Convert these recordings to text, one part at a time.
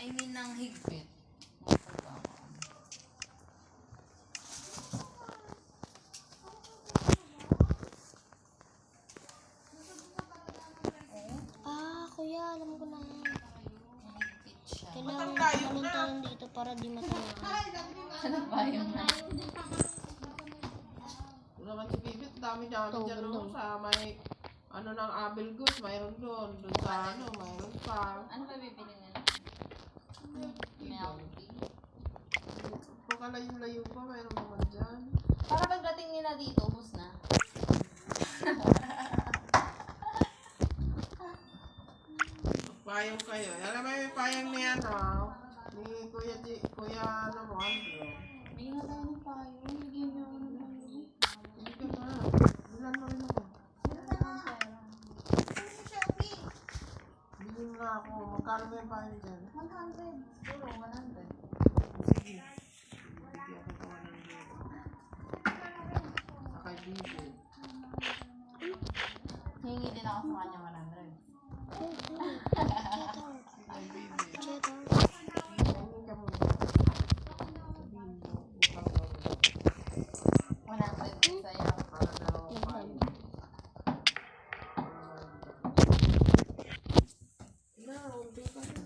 I mean, ng higpit. Kuya, alam ko na. Higpit siya. Kailangan talon-talon dito para di matamaan. Ano ba yung Naman si Bibit, dami-dami dyan no, sa may, ano ng Abel Goods, mayroon doon sa ano, mayroon pa. Ano ba bibili nila? Milk tea. Pagkalayo-layo pa, mayroon naman dyan. Para pagdating nila dito, ubos na. Payong kayo. Alam mo yung payong ni ano, ni Kuya ano mo, Andrew. Bigyan nga tayo ng payo. Bigyan niyo ako ng payo. Hindi ka na. Bilan mo rin ako. Sino tayo ng pera? Bilhin nga ako. Magkano ba yung payong dyan? 100. Siguro, 100. Sige. Bigyan ko pa ng dito. Sakay Bibit. Hingi din ako sa kanya 100. Sakay Bibit. Cheddar. Hingin ka muna. Sabihin mo, utang mo. 100 din sa'yo. Para dalawang payong. Na, unti ka na.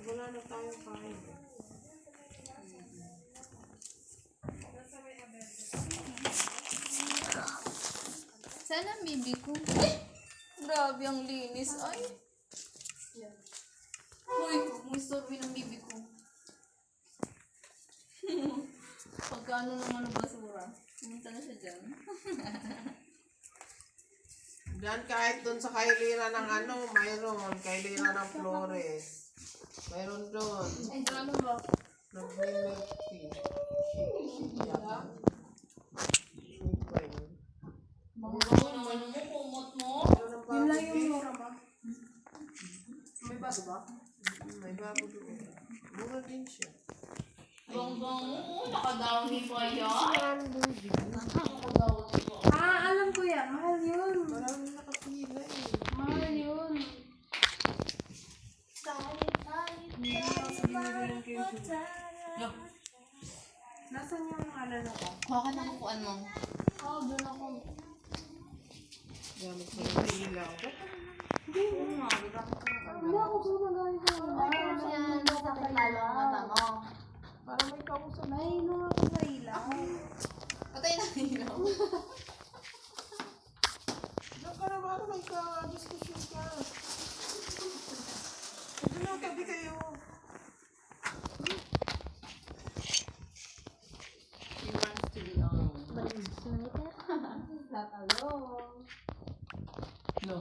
Wala na tayong payong. Saan ang bibi ko? Grabe ang linis. Ay. Uy, huwag mo istorbi ng bibi ko. Pagkaano naman ng basura. Pumunta na siya dyan. Diyan kahit dun sa kailira ng ano, mayroon. Kailira ng Flores. Mayroon dun. Ay, ano ba? Nag-milk tea. Shake ba yun? Bango naman mo, kumot mo. Meron ng bago Yun lang yung din. mura ba? May bago ba? May bago doon. Mura din siya. Bango, nakadami pa yan. Marami doon din. Nakadami pa. Alam ko yan. Mahal yun. Marami nakapila eh. Mahal yun. Yup. Nasaan yung ano ko? Kuha ka ng kukuan mo. Oo, doon ako. Gamit ko yung ilaw. Hindi ako gumagamit ng Ano yan? Sakit lalo ang mata mo. Para may kausap. Nainom ako sa ilaw. Patay na ang ilaw. Diyan ka naman, may ka-discussion ka. Diyan na, tabi kayo. He wants to be alone. Sniper. Tatalong. No.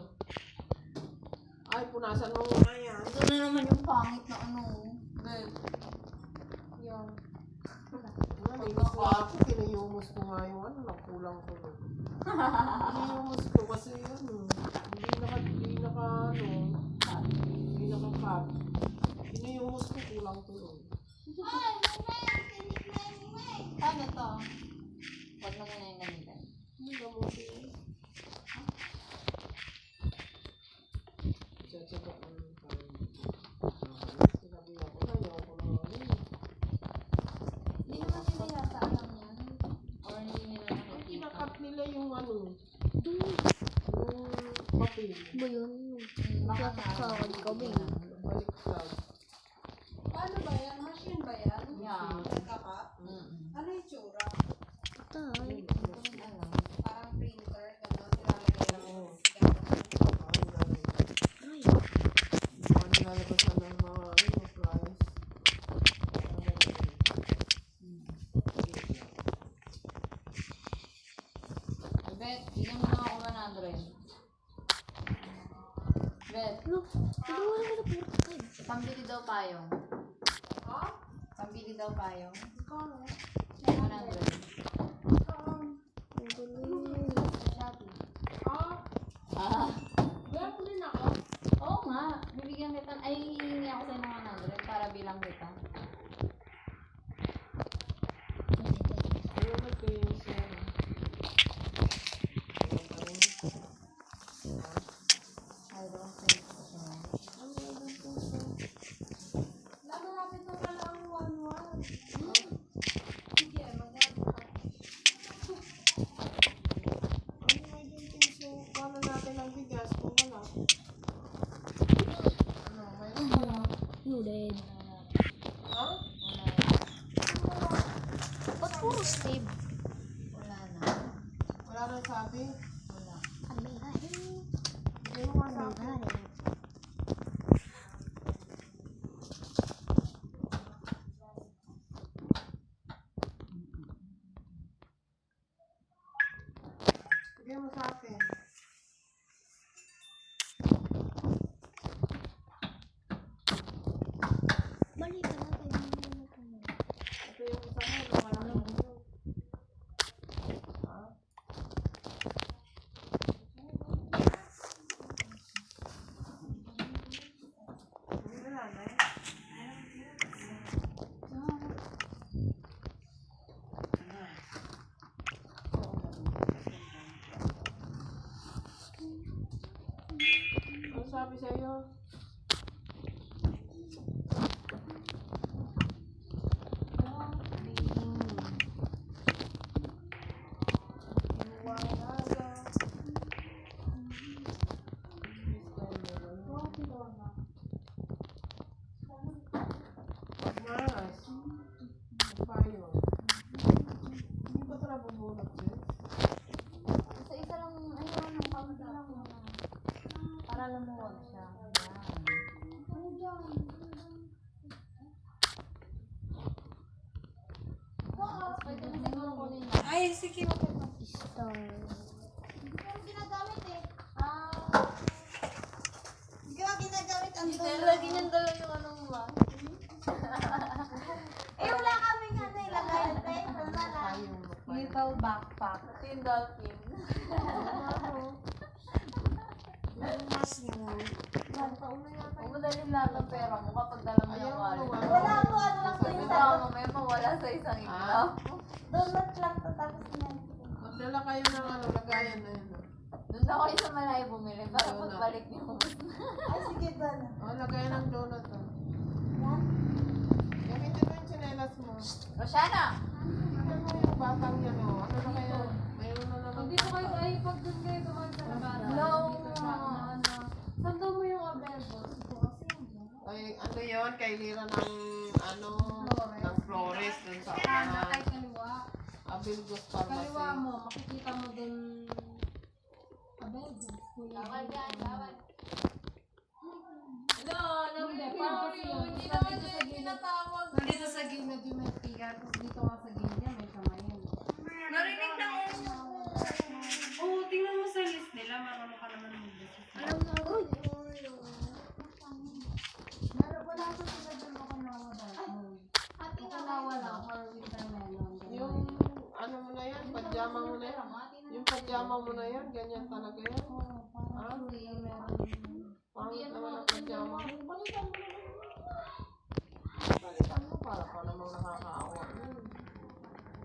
Ay, punasan mo muna yan. Ito na naman yung pangit na ano. Bel. Yan. Nalinis ko ako, kinayumos ko nga yung ano, nakulang ko. Kinayumos ko kasi ano, hindi naka-cup. Kinayumos ko, kulang ko yun. Paano to? Huwag mo muna yung gamitin. Hindi na mo siya. Tsatsaga ko yung parang. Sinabi ako na, ayaw ko na ano. Hindi naman nila yata alam yan. Or hindi nila nakikita. Kinakap nila yung ano, Doon. yung papel. Ba yun? Baka Lapit sa akin ka ba yun? Baliktad. Paano ba yan? Machine ba yan? Yeah. Nagkaka? Mm-mm. Ano yung tsura? Tay. Alam. Parang printer. Gano'n. Nilalagay lang. Oo. Gano'n. Ay, dami. Ay. Ano nalabasan ng mga ano, price? Bet, bigyan mo na ako 100. Bet, Ano? Ano wala na puro tay? pambili daw payong. Ha? Pambili daw payong. Kano? 100. Ang galing. Shopee. Ah, Ah. gano'n din ako. Oo nga. Bibigyan kita. Ay, hihingi ako sa'yo ng 100 para bilang kita. Ano ba ito yung sa... I don't think so. Ano ba ito sa... Nooded. Ha? Ba't puro Steve? Wala na. Wala nang sabi. Wala. Kami gahe. Hindi mo nga Kami sabi. gahe. Hindi mo sa akin. Balik ka na kayo. Ito yung isa mo. Nakalala mo. Ha? Wala na eh. Ano sabi sa'yo? Mas. Payo. Hindi ba ito nabubunot sis? Isa-isa lang, ayun, ng kaunti lang muna. Para lumuwag siya. Yan. Pwede na siguro kunin na. Ay, sige. Star. Hindi ko ginagamit eh. Hindi ko ginagamit ang Lagi niyang dala yung anong ba? Eh, wala kami nga na ilagay. Wala lang. Payo. Little backpack. Ito yung dolphin. Mas yun. Huwag mo dalhin lahat ng pera mo kapag dala mo yung wallet. Wala ko, ano lang to Kasi yung baka mamaya mawala sa isang iglap. donut lang to tapos na. Magdala kayo ng ano, lagayan na yun. Doon na kayo sa malayo bumili para pagbalik niyo. Ay, sige, doon. Oh, lagayan ng donut. Oh. Yan. Gamitin mo yung tsinelas mo. Roshana! Tignan mo yung batang yan, oh. Ano na kaya? Mayroon na naman. Dito kayo ay pag doon kayo dumaan sa labas. No! Saan daw mo yung abebo? Ito kasi yung Ay, ano yun? Kay Lira ng, ano, ng Flores. Dun sa, ay kaliwa. Abilgos Pharmacy. Kaliwa mo, makikita mo doon abebo. Bawal yan, bawal. Hello, hindi. Parang kasi yun. Hindi naman niya yung tinatawag. Nandito sa gilid yung may pigar, tapos dito nga sa gilid yan, may kamay yan. Narinig na ko. Oo, tingnan mo sa list nila, marunong ka naman mag-list. Alam na, uy. Meron wala sa sila dyan Okinawa dahil. Okinawa lang, or winter melon. Yung, ano mo na yan? Pajama mo na yan? Yung pajama mo na yan? Ganyan talaga yan? Oo, parang yung meron. Pangit naman ang pajama. Balikan mo na. Balikan mo para pa namang nakakaawa.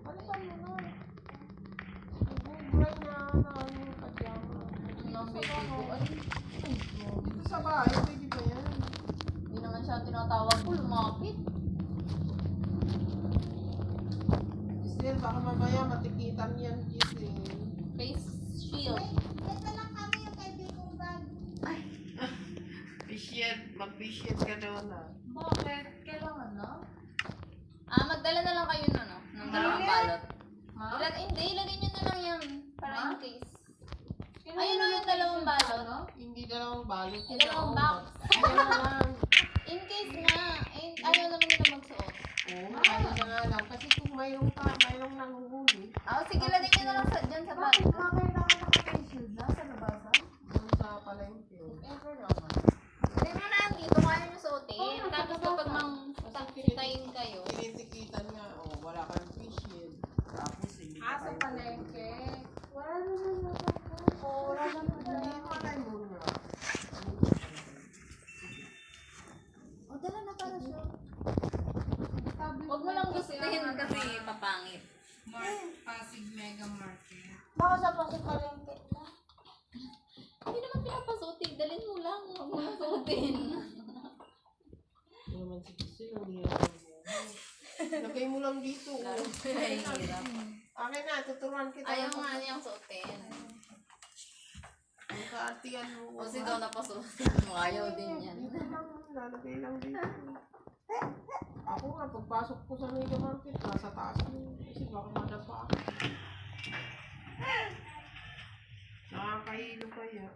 Balikan mo na. Ibubray na ano yung pajama. Ang baby ko. Ay, Dito sa bahay, pwede ba yan? hindi naman siya tinatawag ko. Lumapit. Giselle, baka mamaya matikitan yan, Giselle. Face shield. Ito lang kami yung kaibigang bag. Mag-fishit ka doon ah. Bakit? Kailangan na? Magdala na lang kayo nun, no? Ng dalawang balot. Ma? Hindi, ilagay nyo na lang yan. Para in case. Kailangan Ayun o yung dalawang balot. Hindi dalawang balot. Yung dalawang box. Ayun na lang. In case nga, ayaw naman nila magsuot. Oo, ayun na nga lang. Kasi kung mayroong nanguhuli, Sige, lagay nyo na lang dyan sa bag. Bakit ako naka-face shield na sa labasan? doon sa palengke. Ever naman. Hindi mo na dito, kaya nyo suotin. Tapos kapag tayin kayo, Tinitikitan nga, oh, wala kang fishit. Tapos hindi ka Sa kayo- palengke. Wala naman na wala naman Hindi malay mo nga. O, dala na para siya. huwag mo lang gustuhin kasi papangit. Pasig Mega Market. Baka sa pasok palengke na. Hindi naman pinapasutin. Dalhin mo lang. Huwag mo lang suotin. Hindi naman si Giselle, ang hirap ng buhay. Lagay mo lang dito. Oh. Nahihirap. Akin na, tuturuan kita. Ayaw nga niyang suotin. Ang kaartihan mo. O si Donna pa suotin mo. Ayaw din yan. Dito lang muna. nilalagay lang dito. Ako nga, pagpasok ko sa mega market, nasa taas ko. Kasi baka madapa ako. Nakakahilo kaya.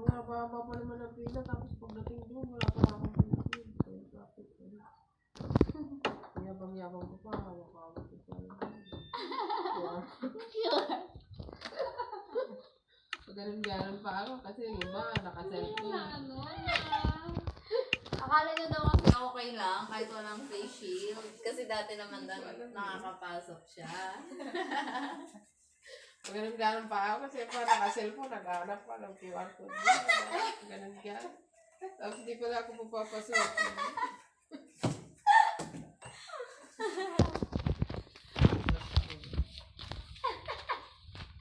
Mababa pa naman ang pila, tapos pagdating doon, wala pa akong pila. Kaya traffic ko. Yabang-yabang ko pa, hawak-hawak ko pa. Ganun-ganun pa ako kasi yung iba naka-cellphone. Akala nyo daw kasi okay lang kahit walang face shield. Kasi dati naman daw nakakapasok siya. Ganun-ganun pa ako kasi pa naka-cellphone, naghahanap pa ng QR code. Ganun-ganun. Tapos hindi pala ako papapasok.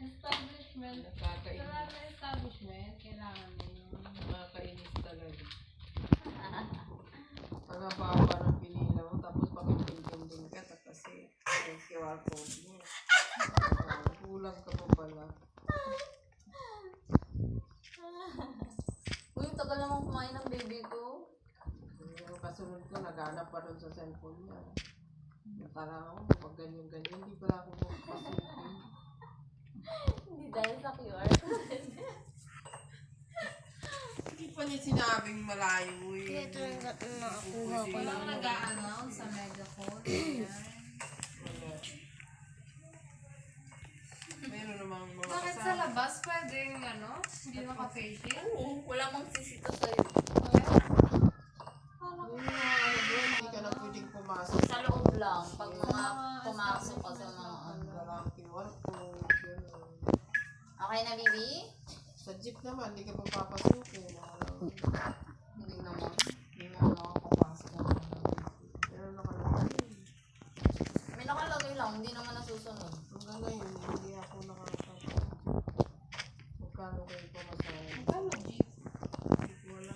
Establishment. Nakakainis. Sa establishment, kailangan na yun. Nakakainis talaga. Ang haba ng pinila mo, tapos pakipinding ka, kasi yung QR code mo. Kulang ka pa pala. Uy, tagal naman kumain ng baby ko. Yung kasunod ko, naghanap pa rin sa cellphone niya. Parang ako, pag ganyan-ganyan, hindi pala ako magpasukin. Hindi dahil sa QR code. Hindi pa niya sinabing malayo eh. Kaya talaga nakuha ko Walang lang. nag-a-announce sa Megacode. Ayan. Wala. Meron namang mga Bakit sa labas pwedeng ano? Hindi naka-face shield? Oo, wala mang sisito sa'yo. Hindi ka na pwedeng pumasok. Sa loob lang. Pag mga pumasok ka sa mga ano. Walang QR code. Ganun. Okay na, baby? Sa jeep naman, hindi ka papapasukin. Hindi naman. Hindi mo makakapasok. Pero nakalagay. May nakalagay lang, hindi naman nasusunod. Hanggang ngayon, hindi ako nakakapasok. Magkano kayo pamasahe? Magkano jeep? Wala.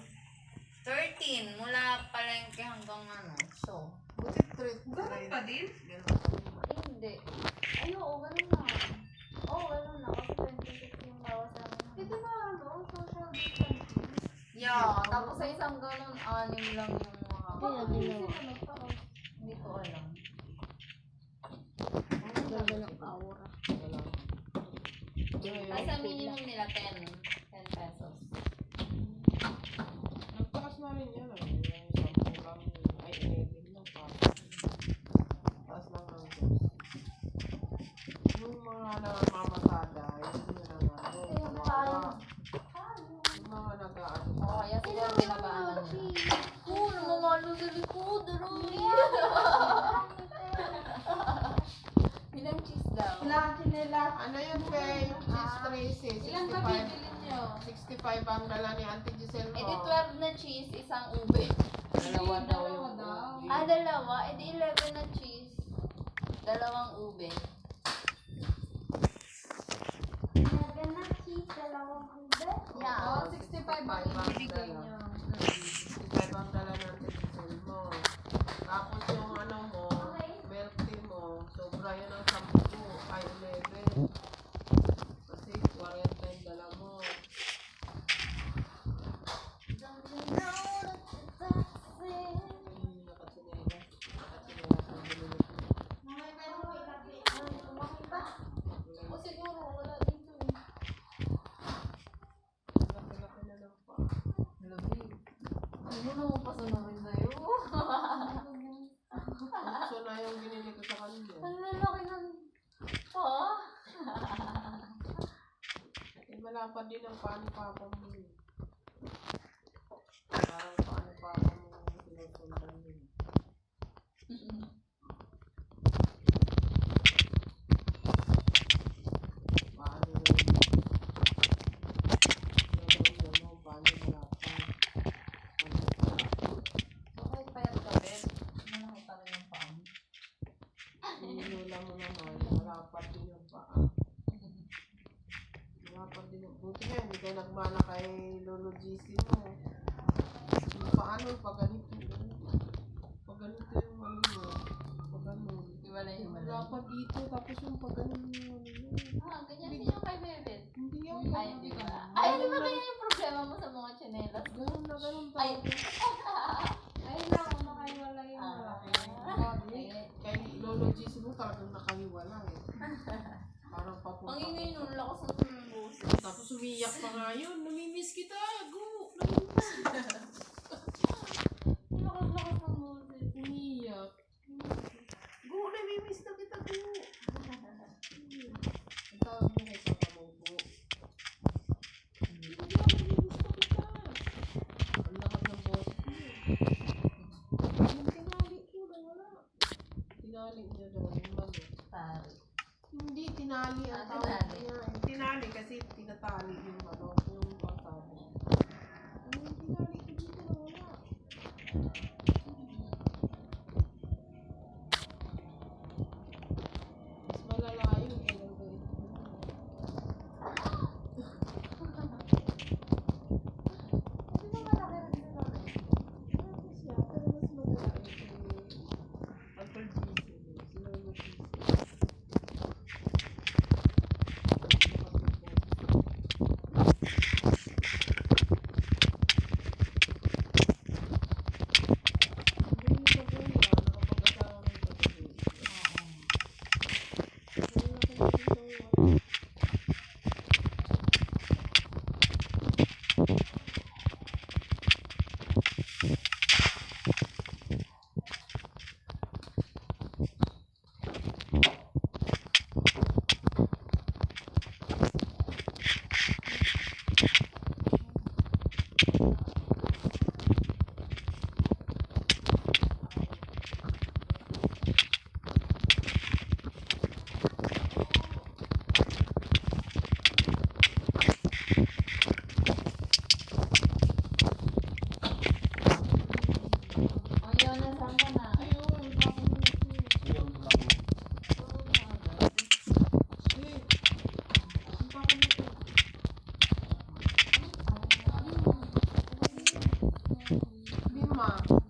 13, mula palengke hanggang ano, so. Buti trade. Ganun pa din? Hindi. Ay, oo, ganun na. Oo, ganun na. Kasi 26 yung bawas sa amin. Eh, di ba ano? Social distancing? Yeah, tapos sa isang ganun, 6 lang yung mga. Kaya Hindi ginawa. sila nagpa-off. Hindi ko alam. Ganda ng aura. Wala. Ay, sa minimum nila 10 pesos. Nagtakas na rin yan. Yung 10 lang. Ay, 11 lang pa. Taas lang ng 10. Yung mga namamasada, yun na nga. Yung mga nag-aano. Oo, kaya siguro binabaan niya. Oo, namamalo sa likod. Dali. Ilang cheese daw? Ilang chinela? Ano yun, Pe? Yung cheese tracy. Ilang ka 65. bibili nyo? 65 ang dala ni Auntie Giselle mo. Eh di 12 na cheese, isang ube. Dalawa daw yung Dalawa daw. Ah, dalawa. Eh di 11 na cheese. Dalawang ube. Ganda cheese, dalawang ube. Yeah. Oo, 65 ang ibibigay nyo. 65 ang dala ng Auntie Giselle mo. Tapos yung ano mo, milk tea mo, sobra yun ang 10. Ay, 11. Kasi 40 yung dala mo. Nakatsinelas. Nakatsinelas ang binili ko. O siguro, wala dito eh. Laki-laki na lang pa. Labi. Ano naman pasunawin sa'yo? So na yung binili ko sa kanila. Ang lalaki ng... Pa? Eh, malapad din ang paano-papa mo. Parang paano-papa mo sinusundan din. Paano yun? Sinusundan mo, paano malapad? Okay pa yung gabi. Malaki pa rin yung paan. Inulula mo naman, malapad din yung paa. Malapad din yung... Buti nga, hindi kayo nagmana kay Lolo GC mo. Paano pag ganito? Pag ganito yung ano mo. Pag ganun. Iwala yung Malapad dito, tapos yung pag ganun yung ano mo. Ah, ganyan din. Ay, hindi ko na. Ay, di ba kaya yung problema mo sa mga tsinelas? Ganun na ganun Ay, Ay na, makaiwala yung malaki. Kay Lolo Gis mo talagang nakahiwala eh. Parang papunta. ang ingay nun, lakas ng boses. Tapos umiyak pa nga yun. Namimiss kita. Go. Namimiss kita. Lakas ng boses. Umiyak. Go. Namimiss na kita. Go. Ang tawag mo kay Papa mo. Go. Hindi ako namimiss na kita. Ang lakas ng boses mo. Yung tinali ko na wala. Tinali niya daw yung mano. Pare. Hindi, tinali ang Ah, tawag tinali. niya. Tinali kasi tinatali yung ano, yung pangsabi. Yung tinali ko dito na wala. Mas malala yun kaya gawin ko. Hindi na malaki rin sa laki. Ano siya? Pero mas malala yun kay Uncle Gizzy. Si Lolo Gizzy. O, yun, nasaan ka na? Bima yung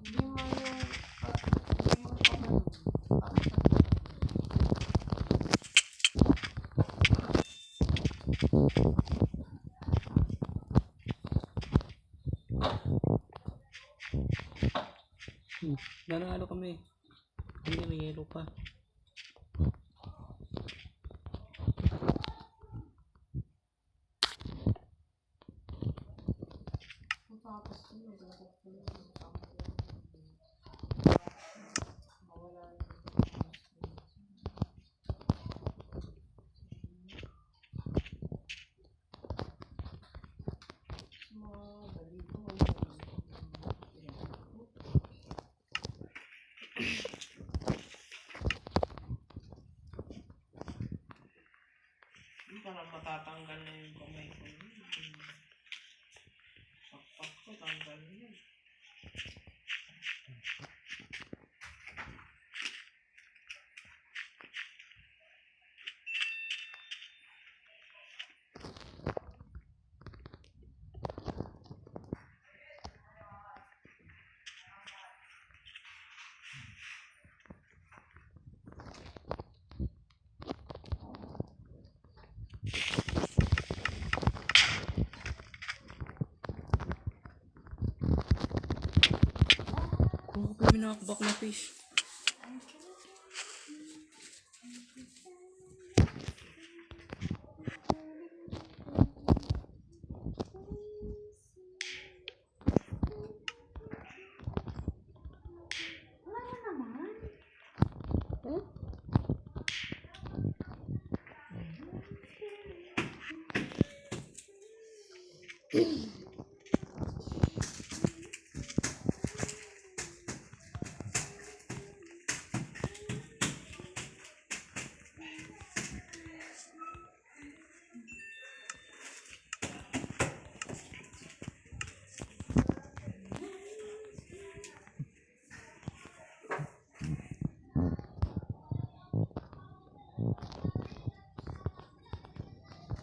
Nanalo kami. Hindi may yelo pa. tapos yun, mawala parang matatanggal na yung kamay ko. Pakpak ko, tanggal yun. Kung ako kami nakakabak na fish.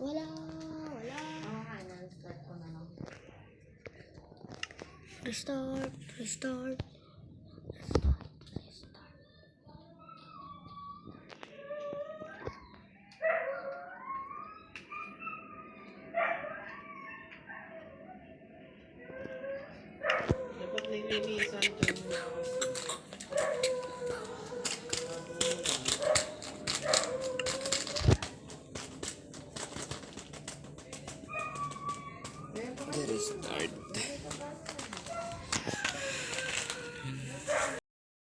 Wala. Start ko na lang. Restart. Tinisan ko muna kasi. Restart.